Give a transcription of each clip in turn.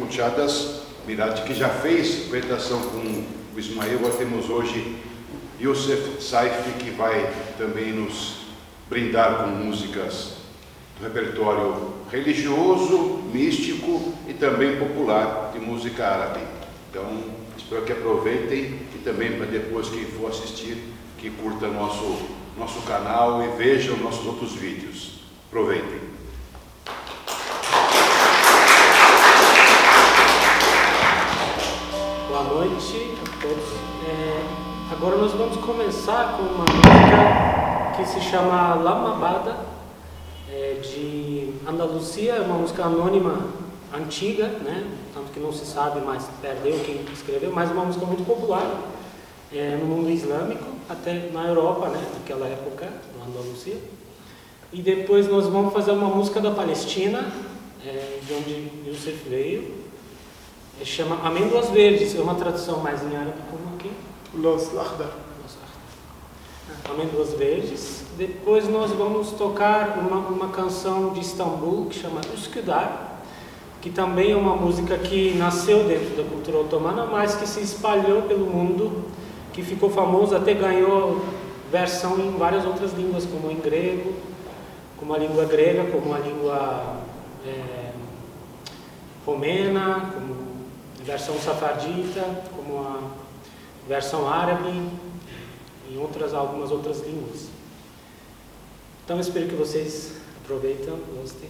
Chadas Mirati, que já fez apresentação com o Ismael. Agora temos hoje Youssef Saif, que vai também nos brindar com músicas do repertório religioso, místico e também popular de música árabe. Então, espero que aproveitem e também para depois quem for assistir, que curta nosso canal e vejam nossos outros vídeos. Aproveitem. Boa noite a todos. Agora nós vamos começar com uma música que se chama Lamabada, de Andalucia. É uma música anônima antiga, né? Tanto que não se sabe, mas perdeu quem escreveu, mas uma música muito popular no mundo islâmico, até na Europa, né? Naquela época, na Andalucia. E depois nós vamos fazer uma música da Palestina, de onde Youssef veio. Chama Amêndoas Verdes, é uma tradução mais em árabe, como aqui? Los Akhdar. Amêndoas Verdes. Depois nós vamos tocar uma canção de Istambul que chama Üsküdar, que também é uma música que nasceu dentro da cultura otomana, mas que se espalhou pelo mundo, que ficou famosa, até ganhou versão em várias outras línguas, como em grego, como a língua grega, como a língua romena, como versão safardita, como a versão árabe e algumas outras línguas. Então, espero que vocês aproveitem, gostem.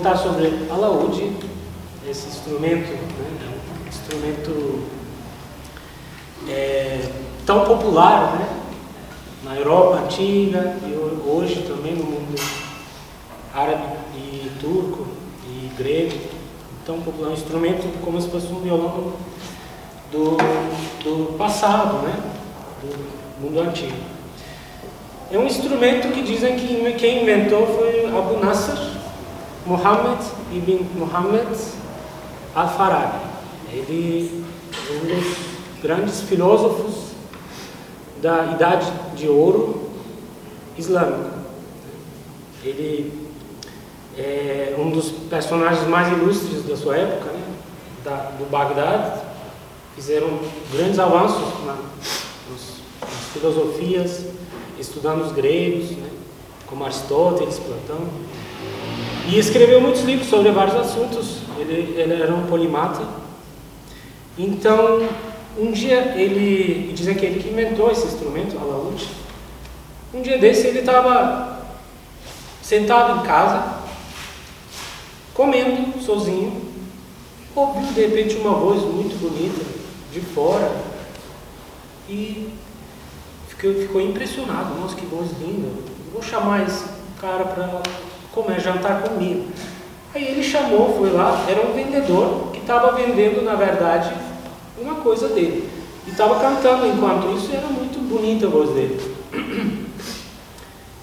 contar sobre alaúde, esse instrumento, né? Um instrumento tão popular, né? Na Europa antiga e hoje também no mundo árabe e turco e grego, tão popular, um instrumento como se fosse um violão do passado, né? Do mundo antigo. É um instrumento que dizem que quem inventou foi Abu Nasr Muhammad ibn Muhammad al-Farabi. Ele é um dos grandes filósofos da Idade de Ouro islâmica. Ele é um dos personagens mais ilustres da sua época, né? Do Bagdad. Fizeram grandes avanços nas filosofias, estudando os gregos, né? Como Aristóteles, Platão. E escreveu muitos livros sobre vários assuntos. Ele era um polimata. Então, um dia dizem que ele que inventou esse instrumento, alaúde. Um dia desse ele estava sentado em casa, comendo sozinho, ouviu de repente uma voz muito bonita de fora e ficou impressionado. Nossa, que voz linda! Vou chamar esse cara para comer, jantar comigo. Aí ele chamou, foi lá, era um vendedor que estava vendendo, na verdade, uma coisa dele. E estava cantando enquanto isso, era muito bonita a voz dele.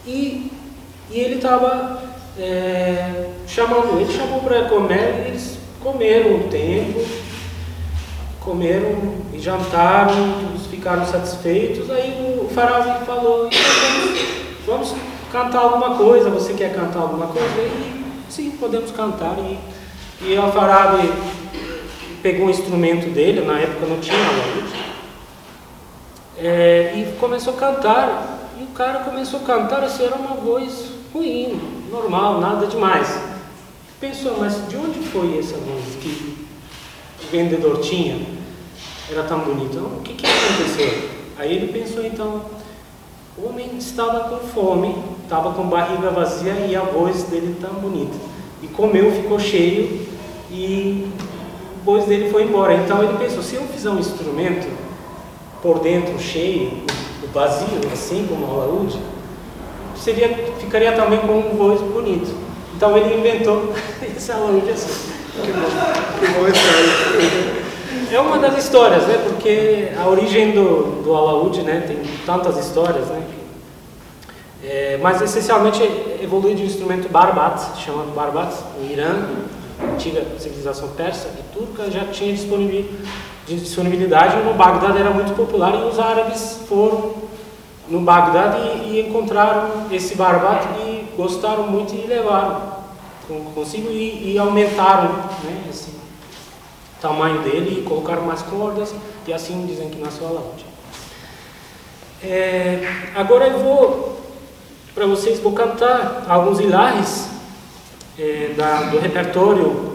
E ele estava chamando, ele chamou para comer, e eles comeram um tempo, comeram e jantaram, todos ficaram satisfeitos. Aí o Farabi falou, vamos cantar alguma coisa, você quer cantar alguma coisa? E sim, podemos cantar. E o Farabi pegou um instrumento dele, na época não tinha alaúde, e começou a cantar. E o cara começou a cantar, assim, era uma voz ruim, normal, nada demais. Pensou, mas de onde foi essa voz que o vendedor tinha? Era tão bonita. Então, o que aconteceu? Aí ele pensou, então, o homem estava com fome, estava com barriga vazia e a voz dele tão bonita. E comeu, ficou cheio e a voz dele foi embora. Então ele pensou, se eu fizer um instrumento por dentro cheio, vazio, assim como o alaúde, ficaria também com uma voz bonita. Então ele inventou esse alaúde assim. Que bom história. É uma das histórias, né? Porque a origem do alaúde, né? Tem tantas histórias, né? Mas essencialmente evoluiu de um instrumento barbat, chamado barbat, no Irã, antiga civilização persa e turca, já tinha disponibilidade. No Bagdad era muito popular e os árabes foram no Bagdad e encontraram esse barbat e gostaram muito e levaram consigo e aumentaram, né, esse tamanho dele e colocaram mais cordas e assim dizem que nasceu a alaúde. Agora eu vou cantar alguns ilahes do repertório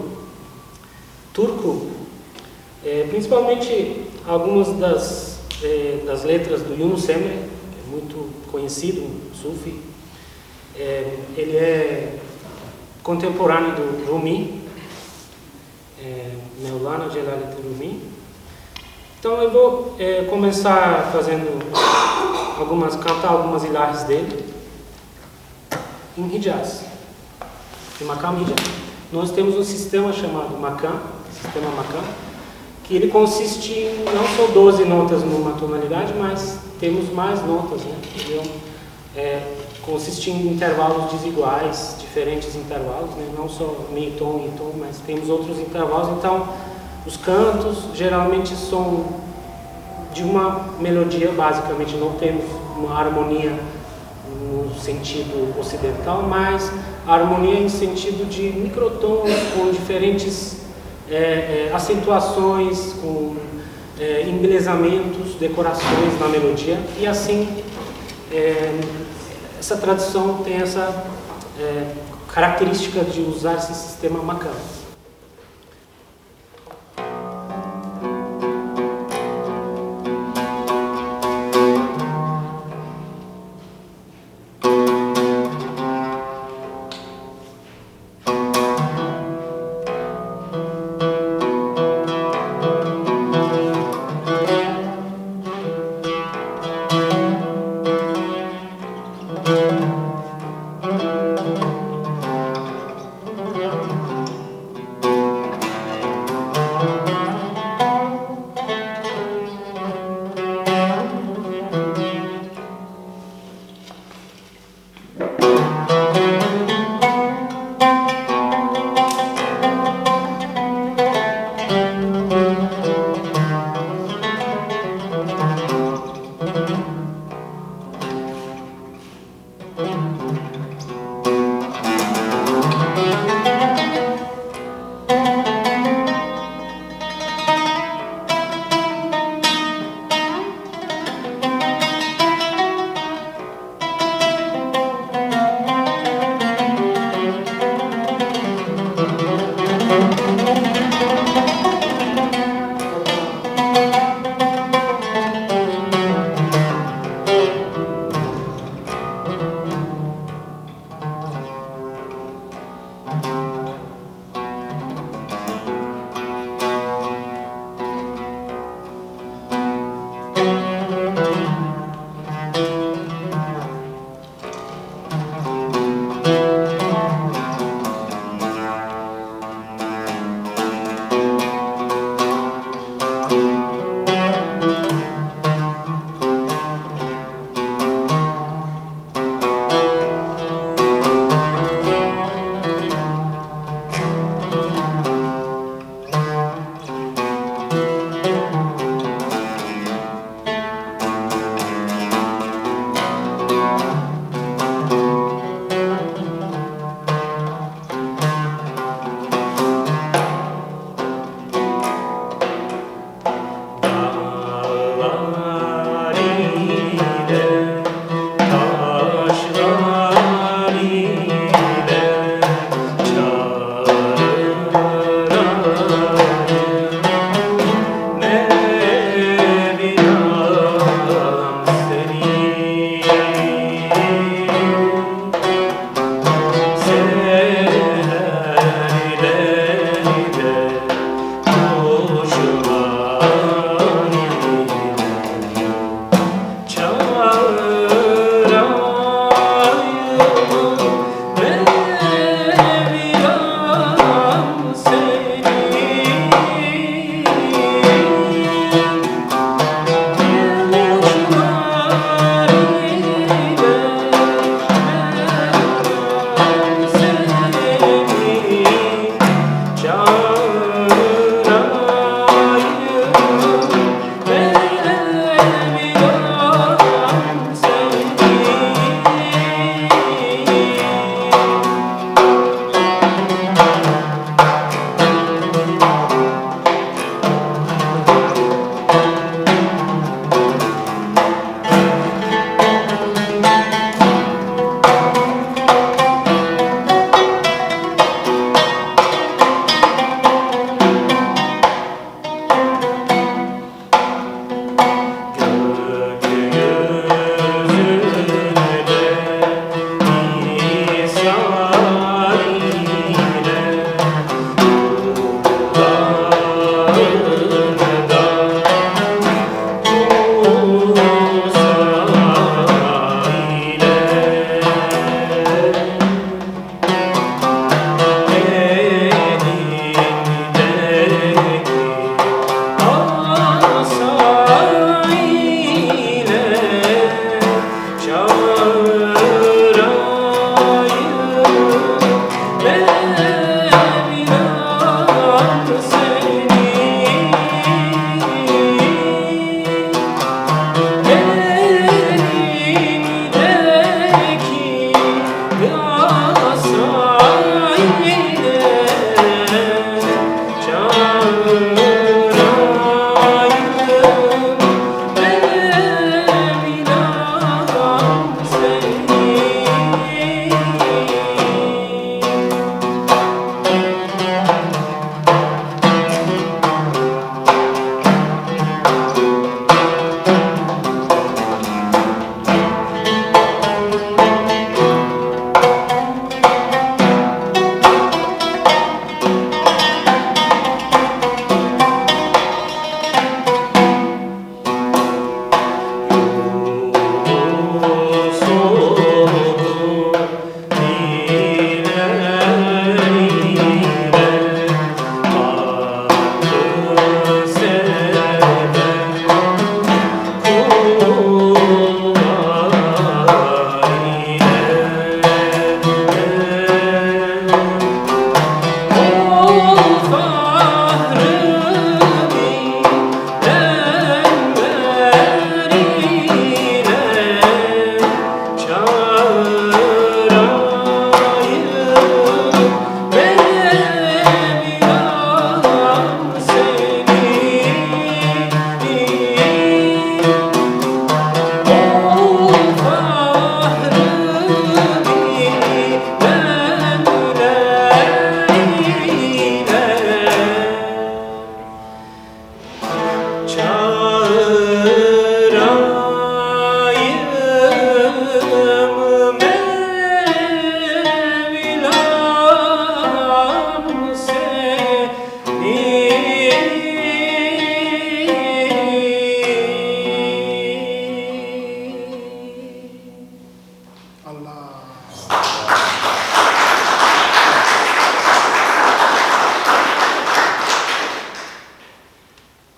turco, principalmente algumas das letras do Yunus Emre, que é muito conhecido, um sufi. Ele é contemporâneo do Rumi, Mevlana Celaleddin Rumi. Então eu vou começar cantar algumas ilahes dele em Hijaz, em Makam Hijaz. Nós temos um sistema chamado Makam, sistema Makam, que ele consiste em não só 12 notas numa tonalidade, mas temos mais notas, né? Consiste em intervalos desiguais, diferentes intervalos, né? Não só meio tom e tom, mas temos outros intervalos. Então, os cantos geralmente são de uma melodia, basicamente, não temos uma harmonia no sentido ocidental, mas a harmonia em sentido de microtons com diferentes acentuações, com embelezamentos, decorações na melodia, e assim essa tradição tem essa característica de usar esse sistema Makam.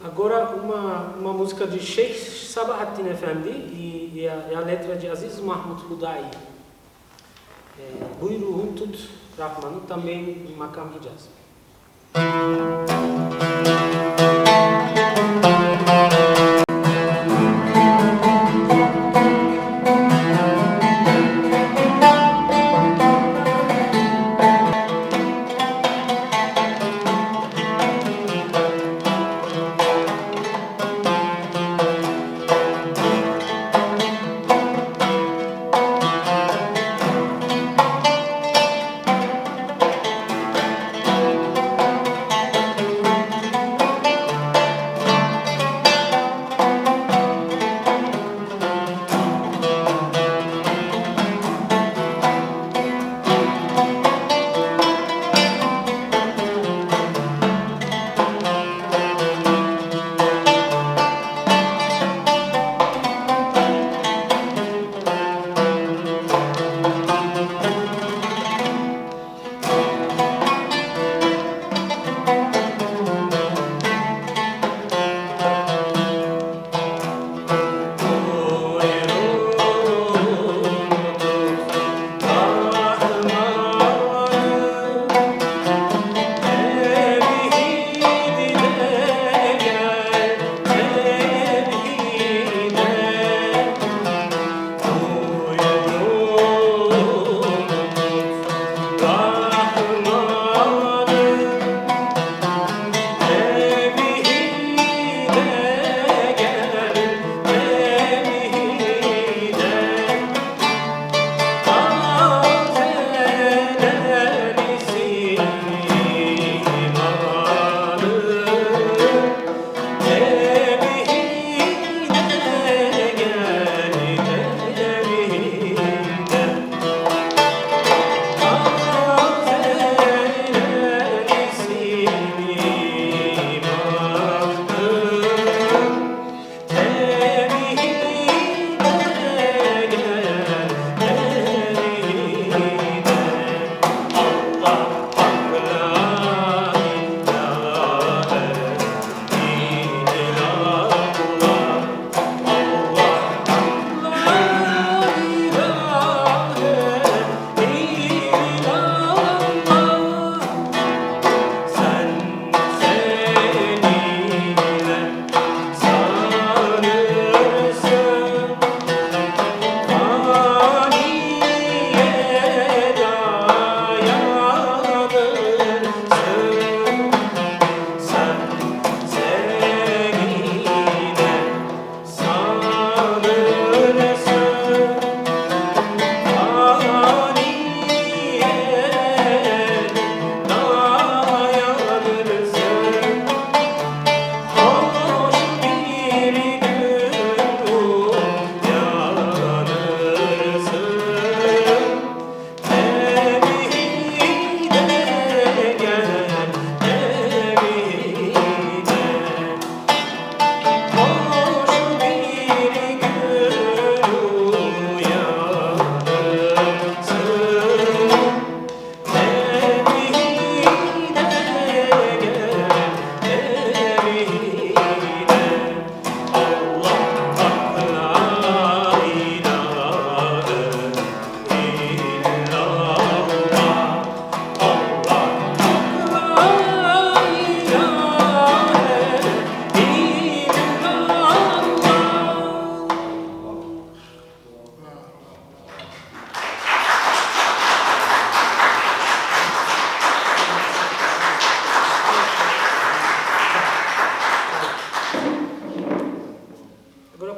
Agora uma música de Sheikh Sabahattin Efendi e a letra de Aziz Mahmud Hudai. Buyruğun Tut Rahman'ı também Makam Hicaz.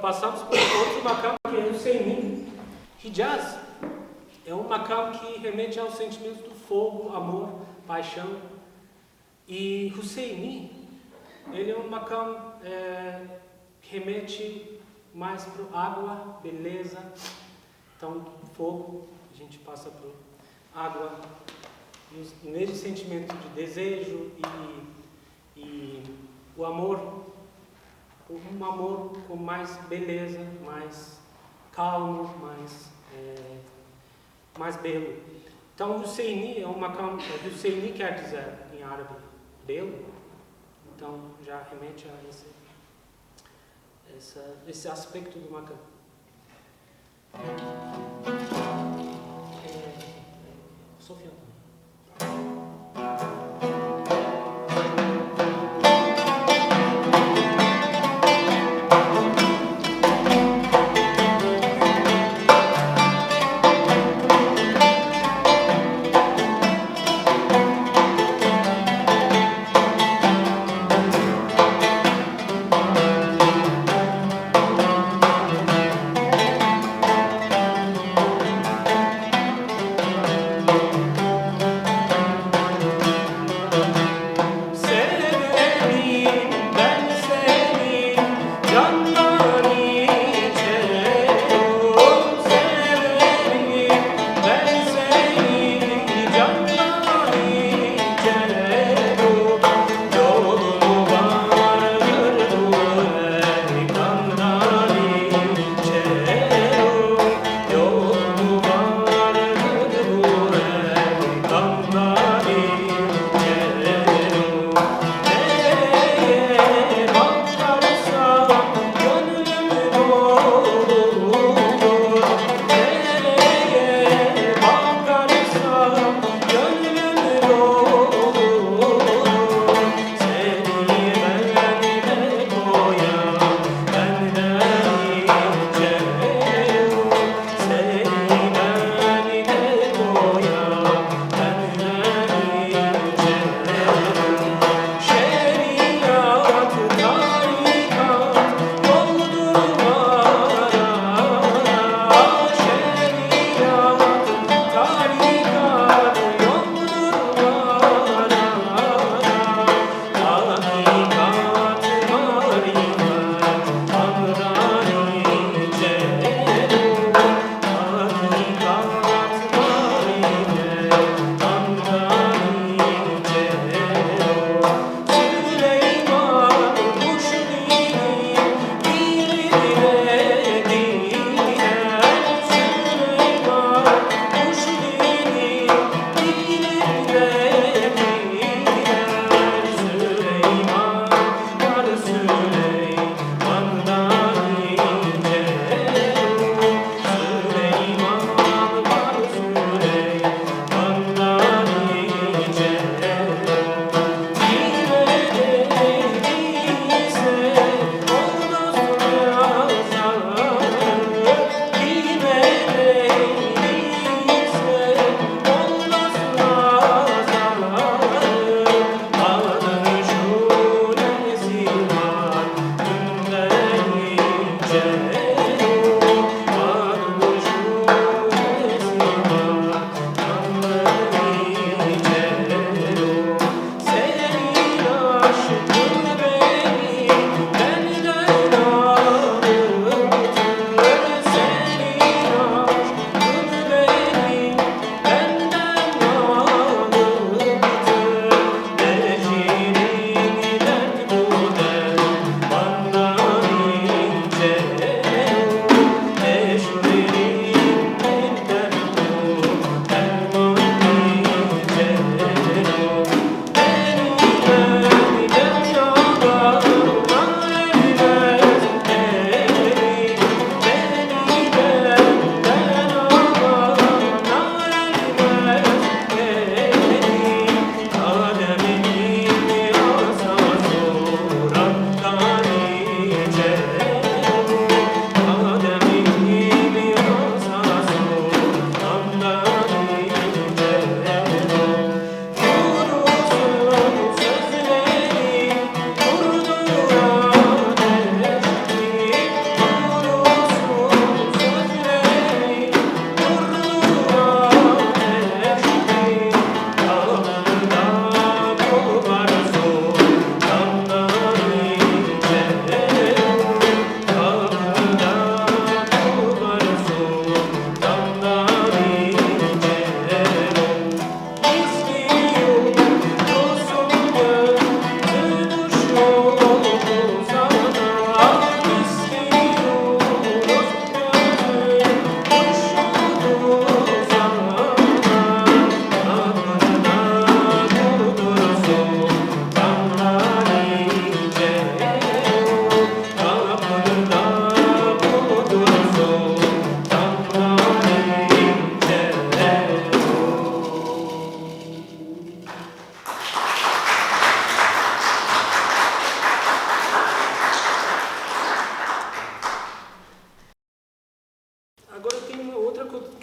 Passamos por outro makam que é Husseini. Hijaz é um makam que remete aos sentimentos do fogo, amor, paixão. E Husseini Ele é um makam que remete mais para água, beleza. Então, fogo, a gente passa para água. E o mesmo sentimento de desejo e o amor, um amor com mais beleza, mais calmo, mais belo. Então, Husseini é um makam, Husseini quer dizer em árabe belo, então já remete a esse aspecto do makam. Sofia. Yeah.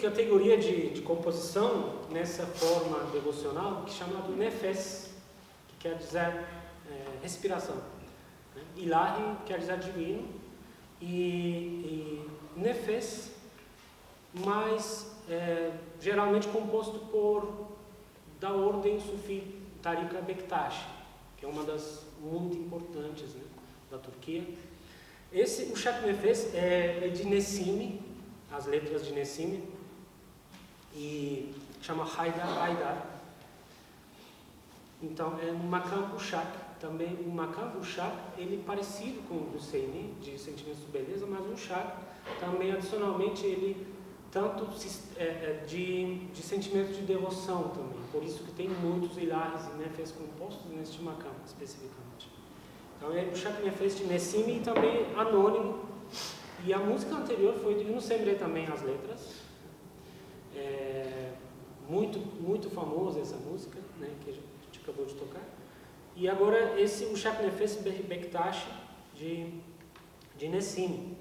categoria de composição nessa forma devocional que é chamado nefes, que quer dizer respiração. Né? Ilahi quer dizer divino e nefes, mas geralmente composto da ordem Sufi Tariqa Bektashi, que é uma das muito importantes, né, da Turquia. O Shak Nefes é de Nesimi, as letras de Nesimi, e chama Haidar Haidar. Então é um Makam Ushak, também o Makam Ushak, ele é parecido com o Husseini, de sentimentos de beleza, mas o Ushak também adicionalmente ele tanto de sentimento de devoção também, por isso que tem muitos ilahis e nefes compostos neste Makam especificamente. Então o Shak Nefes de Nesimi e também anônimo. E a música anterior foi de Yunus Emre também, as letras. Muito famosa essa música, né, que a gente acabou de tocar. E agora o Shak Nefes Bektashi de Nesimi.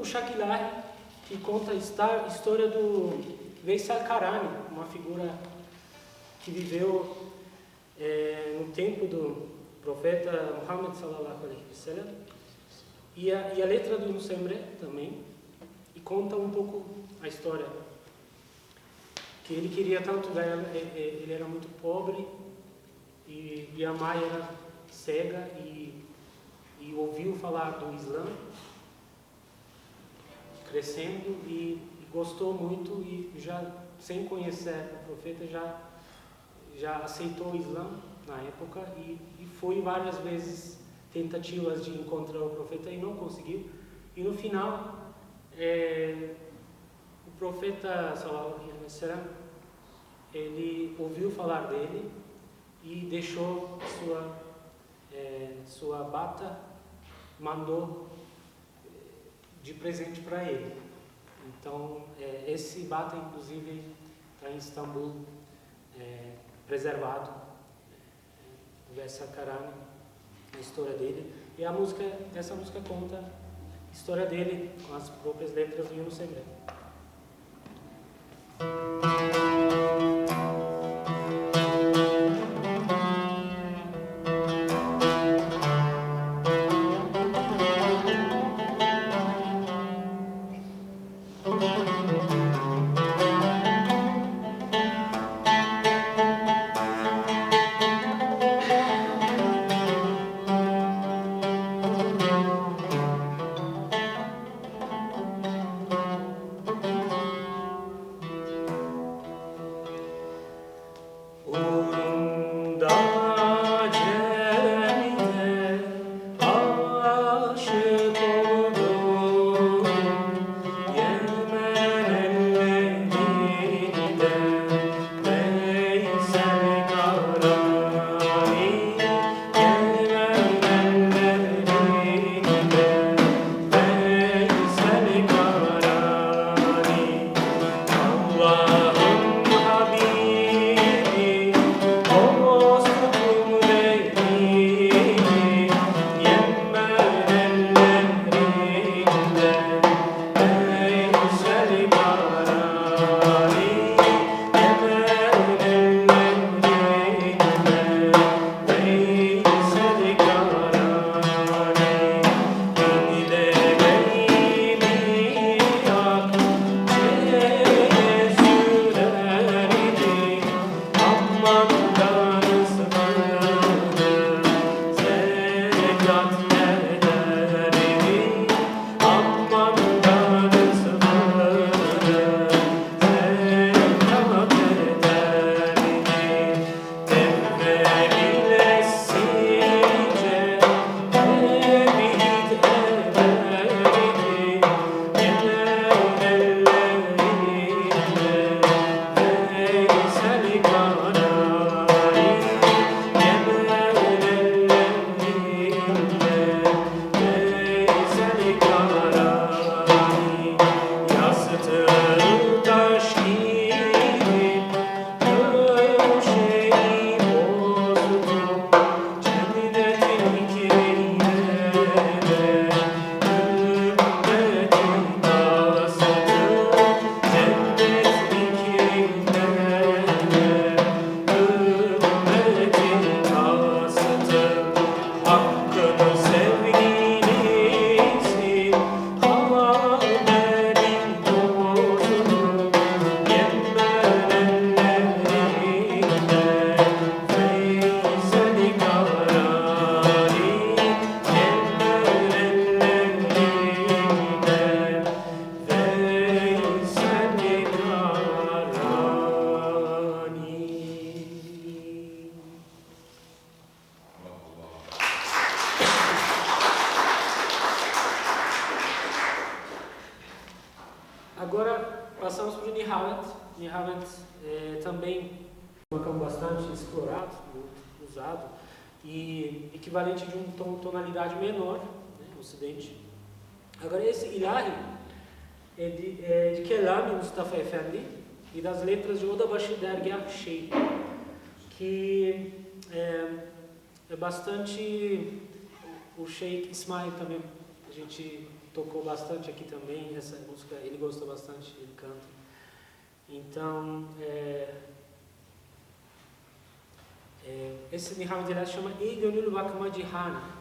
Shakilah, que conta a história do Veysel Karani, uma figura que viveu no tempo do profeta Muhammad sallallahu alaihi wasallam, e a letra do Yunus Emre também, e conta um pouco a história, que ele queria tanto ganhar, ele era muito pobre, e a mãe era cega, e ouviu falar do Islã, crescendo, e gostou muito, e já sem conhecer o profeta já aceitou o Islã na época, e foi várias vezes tentativas de encontrar o profeta e não conseguiu, e no final o profeta sallallahu alaihi wasallam, ele ouviu falar dele e deixou sua bata, mandou de presente para ele. Então, esse bata, inclusive, está em Istambul, preservado, o Veysel Karani, a história dele. E essa música conta a história dele com as próprias letras do Yunus Emre. também um macão bastante explorado, muito usado, e equivalente de uma tonalidade menor, né, no Ocidente. Agora, esse ilahi é de Kelami Mustafa Efendi e das letras de Odabashi Dergah Sheikh, que é bastante... O Sheikh Ismail também, a gente tocou bastante aqui também, essa música, ele gosta bastante, ele canta. Então, esse Niham Dilat chama Eigonul Wakma Jihana.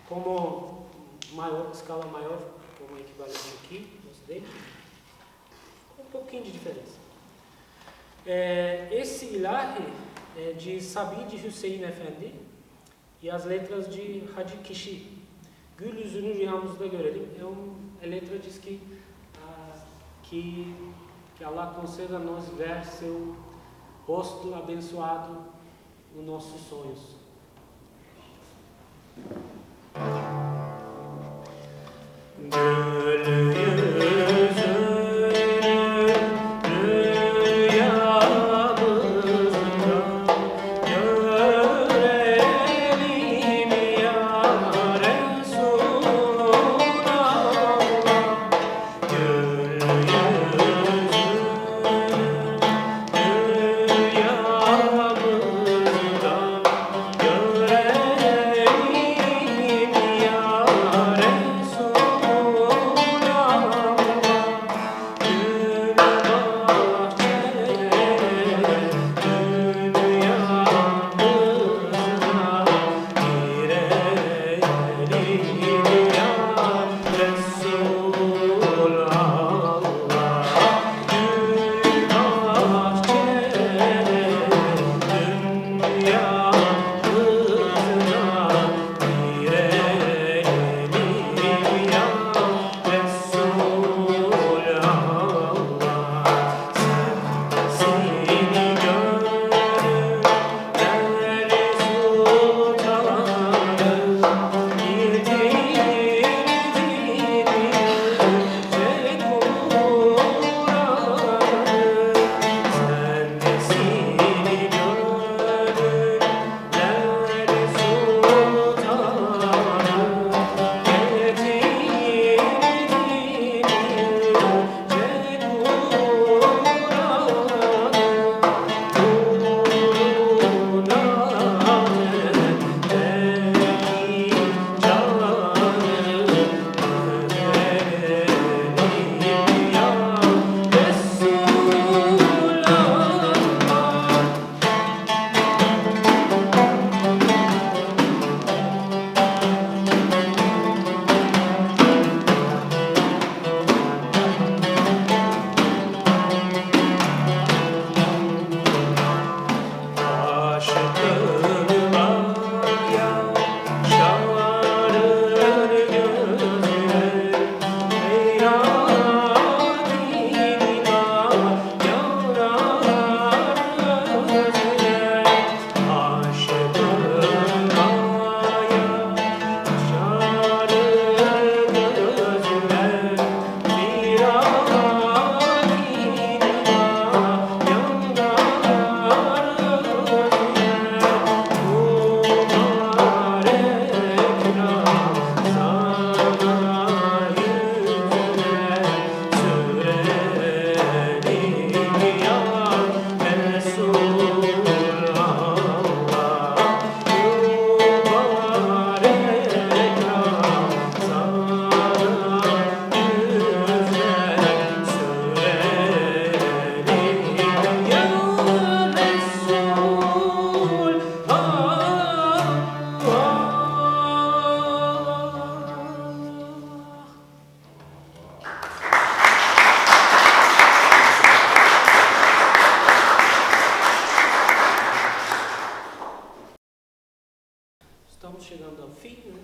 como maior, escala maior, como equivalente aqui, no Ocidente, um pouquinho de diferença. Esse ilahi é de Sabid Hüseyin Efendi e as letras de Hacı Kişi. Gül yüzünü rüyamızda görelim. A letra diz que Allah conceda a nós ver seu rosto abençoado nos nossos sonhos. Estamos chegando ao fim, né?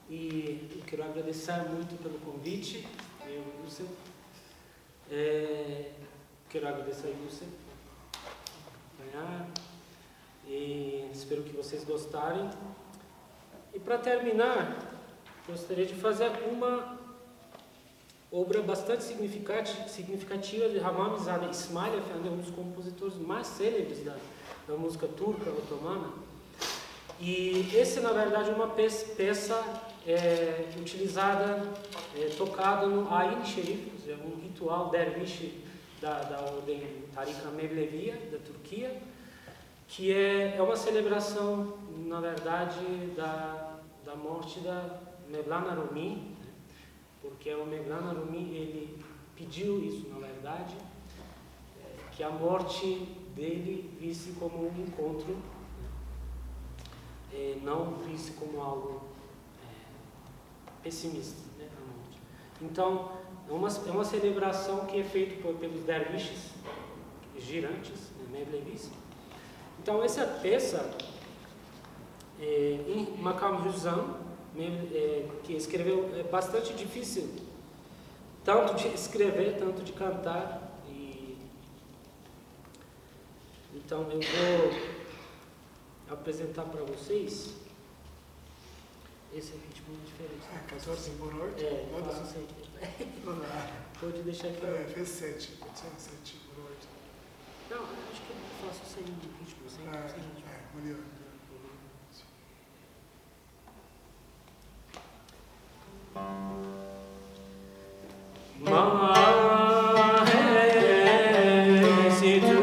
E eu quero agradecer muito pelo convite, eu e Lúcia. Quero agradecer a Lúcia por acompanhar e espero que vocês gostarem. E para terminar, gostaria de fazer uma obra bastante significativa de Ramazan Ismail Efendi, um dos compositores mais célebres da música turca otomana. E esse, na verdade, é uma peça utilizada, tocada no Ayin Sherif, um ritual derviche da ordem Tarika Mevleviya, da Turquia, que é uma celebração, na verdade, da morte da Mevlana Rumi, porque o Mevlana Rumi, ele pediu isso, na verdade, que a morte dele visse como um encontro, não visse como algo pessimista, né, a morte. Então, é uma celebração que é feita pelos derviches girantes, né, Mevlevis. Então, essa peça, em Makam Hüzzam, que escreveu, é bastante difícil, tanto de escrever, tanto de cantar. Então, eu vou apresentar para vocês. Esse ritmo é diferente. 14 por 8? Faço assim. Pode deixar aqui. Fez 7, pode ser 7 por 8. Não, acho que eu faço sem ritmo, sem ritmo. Melhor. Se tu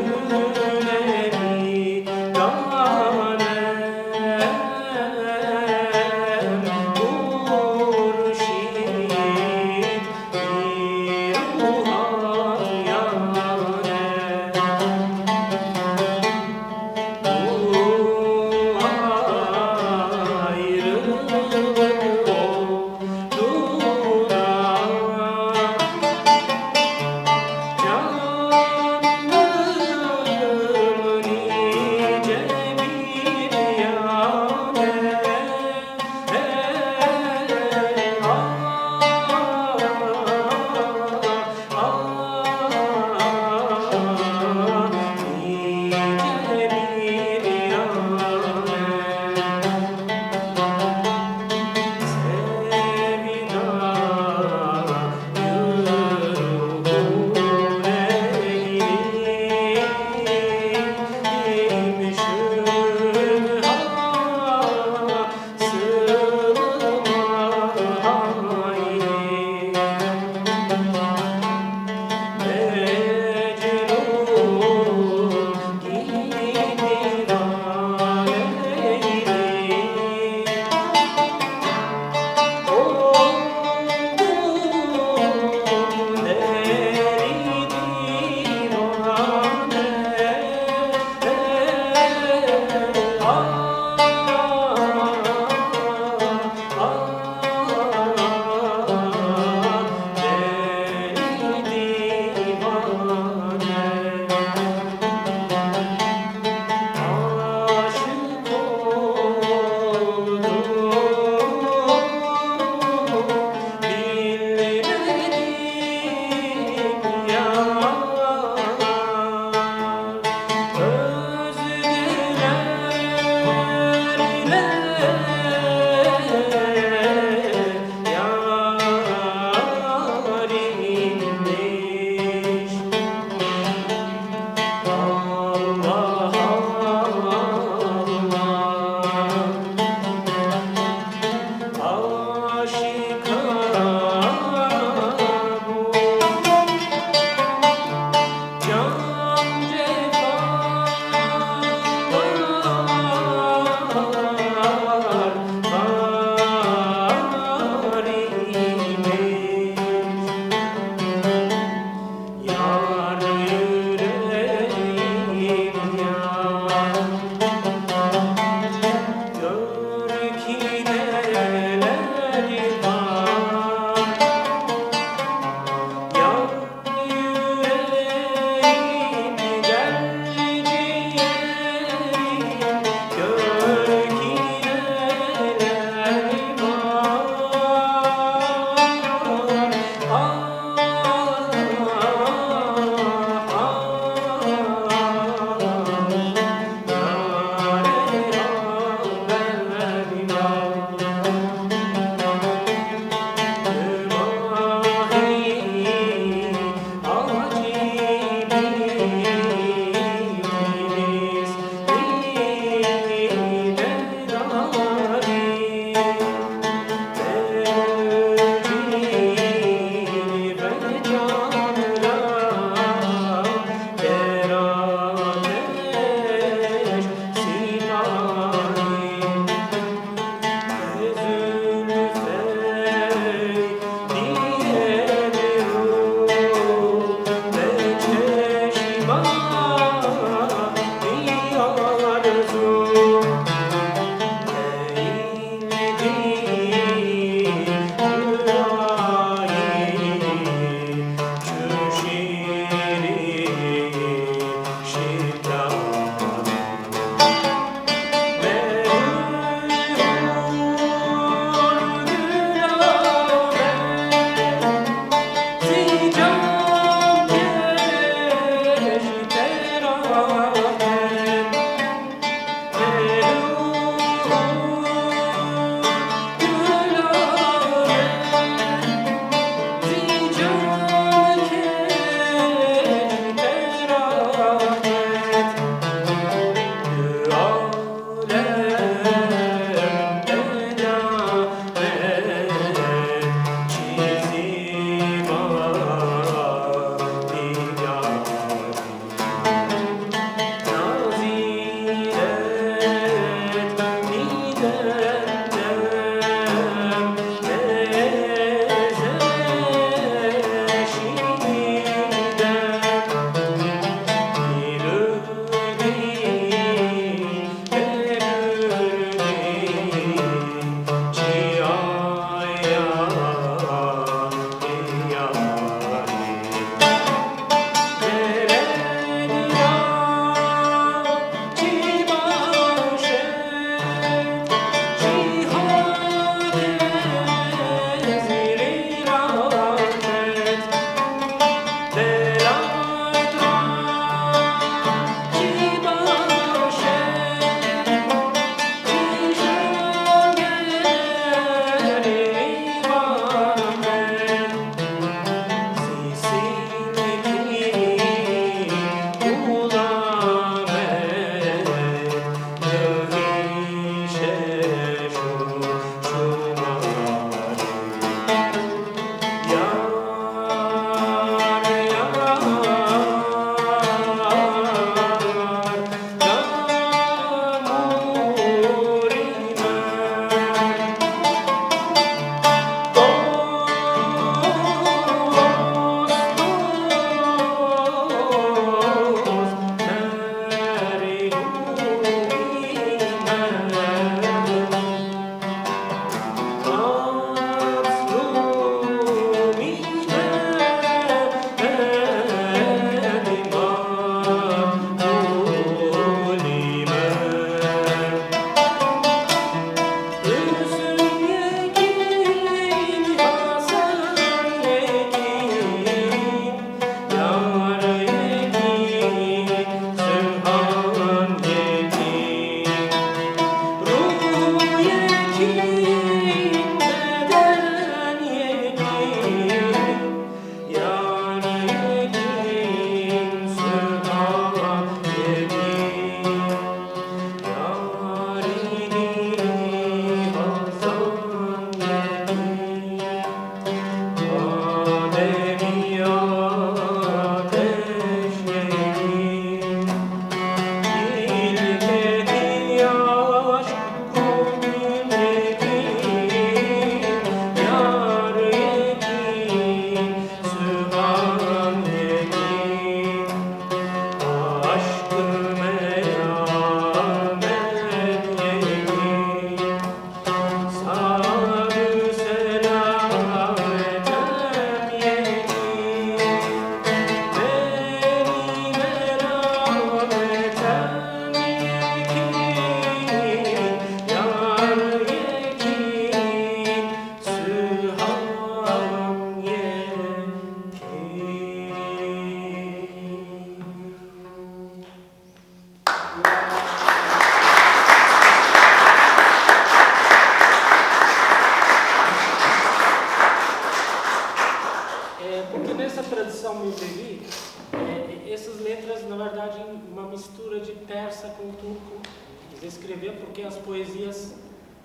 Eles escreviam porque as poesias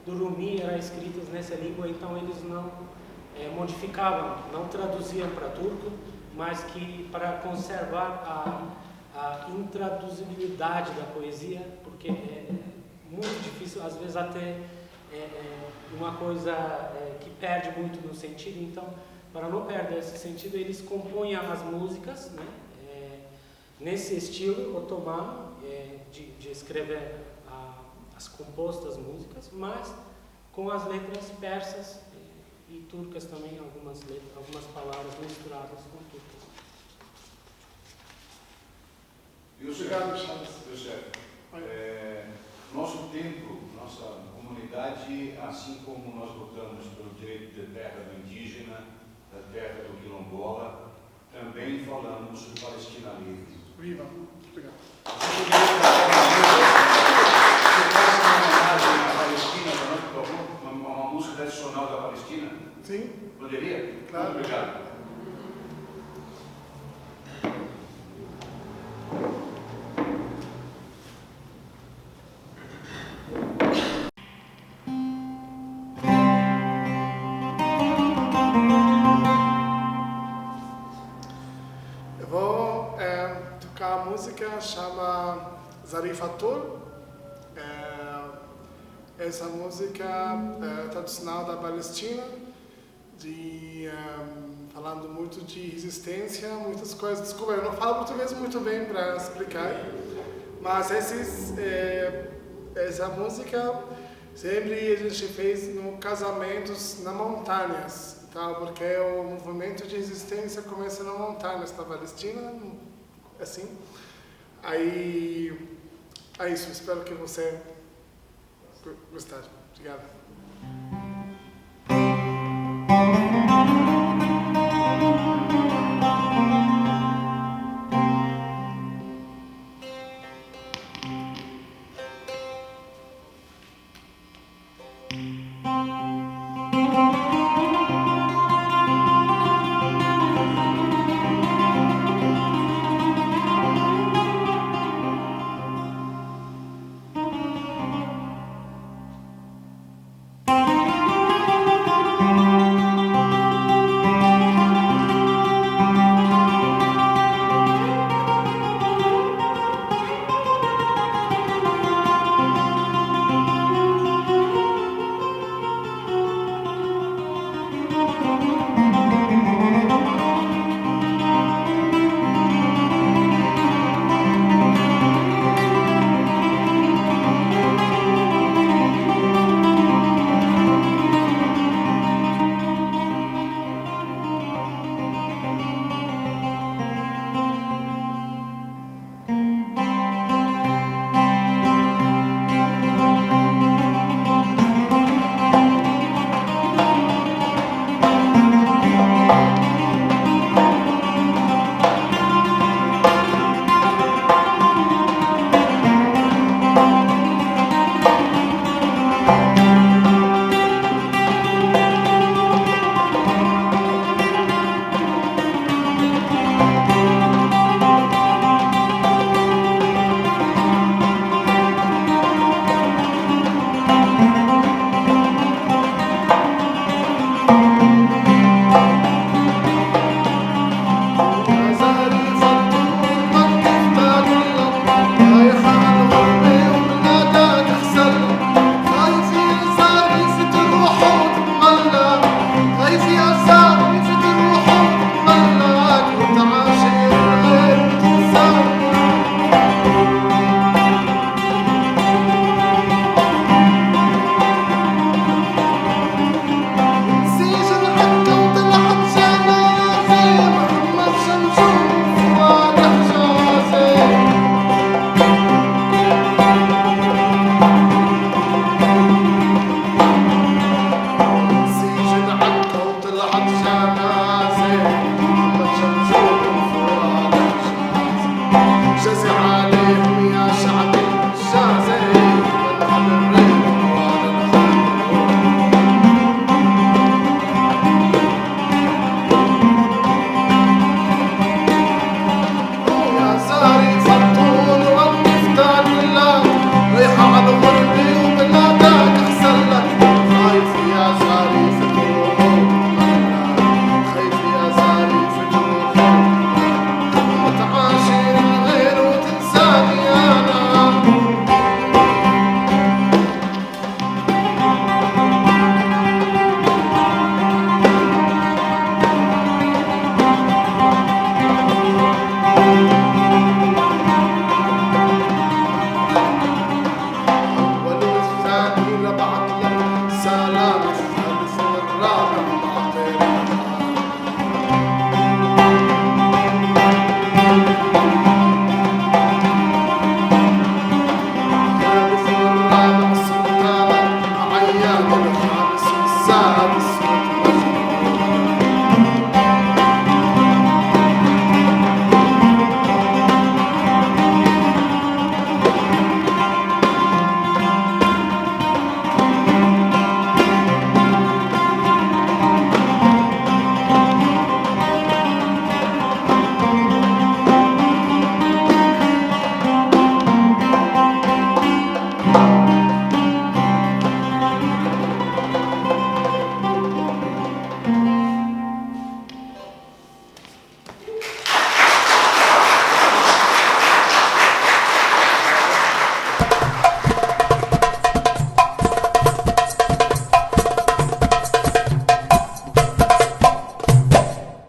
do Rumi eram escritas nessa língua, então eles não modificavam, não traduziam para turco, mas que para conservar a intraduzibilidade da poesia, porque é muito difícil, às vezes até uma coisa que perde muito no sentido, então para não perder esse sentido eles compõem as músicas, né, nesse estilo otomano, de escrever as compostas músicas, mas com as letras persas e turcas também, algumas palavras misturadas com turcas. Yosef, nosso templo, nossa comunidade, assim como nós lutamos pelo direito da terra do indígena, da terra do quilombola, também falamos do Palestina Livre. Viva. Obrigado. Uma música tradicional da Palestina? Sim. Poderia? Claro. Muito obrigado. Eu vou tocar a música, chama Zarifatul. Essa música é tradicional da Palestina, falando muito de resistência, muitas coisas. Desculpa, eu não falo português muito bem para explicar, mas essa música sempre a gente fez no casamentos nas montanhas, tá? Porque o movimento de resistência começa nas montanhas da Palestina, assim. Aí é isso, espero que você gostar. Obrigado.